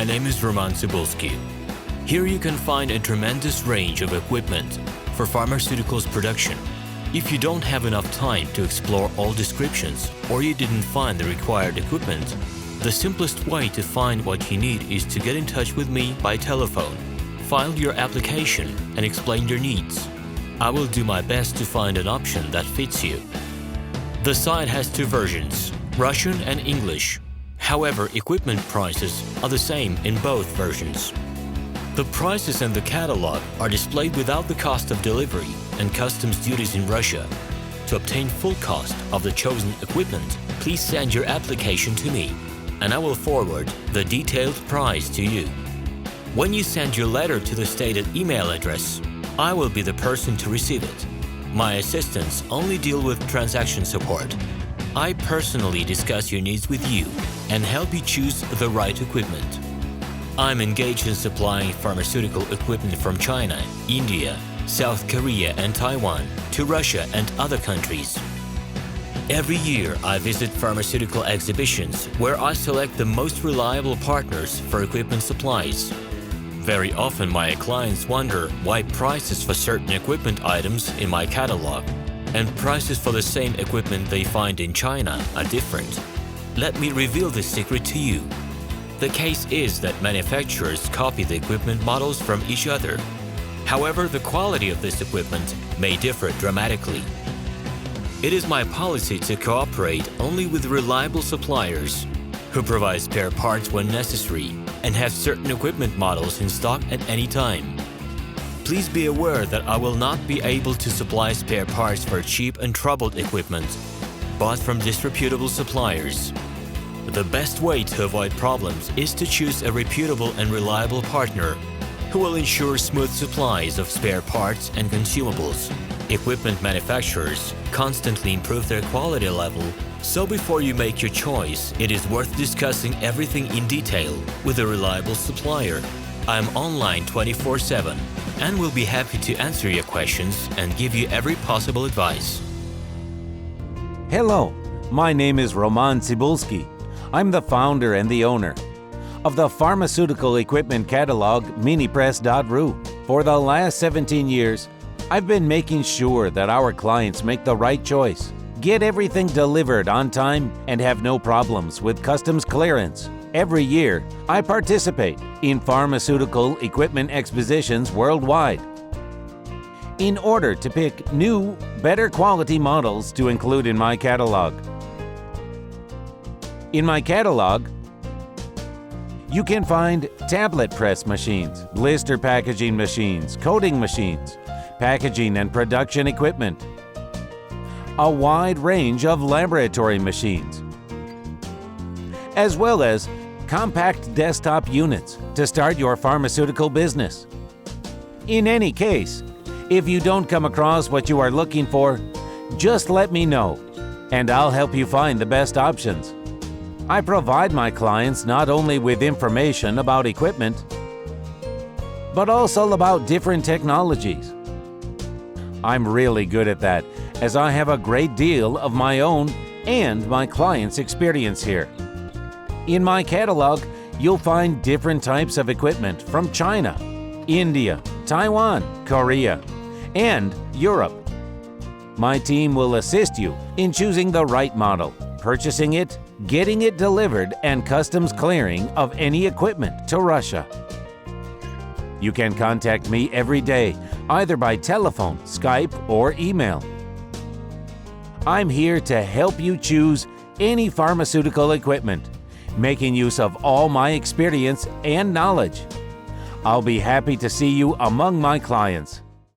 My name is RomanTsibulsky. Here you can find a tremendous range of equipment for pharmaceuticals production. If you don't have enough time to explore all descriptions or you didn't find the required equipment, the simplest way to find what you need is to get in touch with me by telephone, file your application and explain your needs. I will do my best to find an option that fits you. The site has two versions, Russian and English. However, equipment prices are the same in both versions. The prices and the catalog are displayed without the cost of delivery and customs duties in Russia. To obtain full cost of the chosen equipment, please send your application to me, and I will forward the detailed price to you. When you send your letter to the stated email address, I will be the person to receive it. My assistants only deal with transaction support. I personally discuss your needs with you and help you choose the right equipment. I'm engaged in supplying pharmaceutical equipment from China, India, South Korea and Taiwan to Russia and other countries. Every year I visit pharmaceutical exhibitions where I select the most reliable partners for equipment supplies. Very often my clients wonder why prices for certain equipment items in my catalog and prices for the same equipment they find in China are different. Let me reveal this secret to you. The case is that manufacturers copy the equipment models from each other. However, the quality of this equipment may differ dramatically. It is my policy to cooperate only with reliable suppliers who provide spare parts when necessary and have certain equipment models in stock at any time. Please be aware that I will not be able to supply spare parts for cheap and troubled equipment bought from disreputable suppliers. The best way to avoid problems is to choose a reputable and reliable partner who will ensure smooth supplies of spare parts and consumables. Equipment manufacturers constantly improve their quality level, so before you make your choice, it is worth discussing everything in detail with a reliable supplier. I'm online 24/7 and will be happy to answer your questions and give you every possible advice. Hello, my name is RomanTsibulsky. I'm the founder and the owner of the pharmaceutical equipment catalog Minipress.ru. For the last 17 years, I've been making sure that our clients make the right choice, get everything delivered on time, and have no problems with customs clearance. Every year, I participate in pharmaceutical equipment expositions worldwide in order to pick new, better quality models to include in my catalog. In my catalog, you can find tablet press machines, blister packaging machines, coating machines, packaging and production equipment, a wide range of laboratory machines, as well as compact desktop units to start your pharmaceutical business. In any case, if you don't come across what you are looking for, just let me know, and I'll help you find the best options. I provide my clients not only with information about equipment, but also about different technologies. I'm really good at that, as I have a great deal of my own and my clients' experience here. In my catalog, you'll find different types of equipment from China, India, Taiwan, Korea, and Europe. My team will assist you in choosing the right model, purchasing it, getting it delivered, and customs clearing of any equipment to Russia. You can contact me every day, either by telephone, Skype, or email. I'm here to help you choose any pharmaceutical equipment, making use of all my experience and knowledge. I'll be happy to see you among my clients.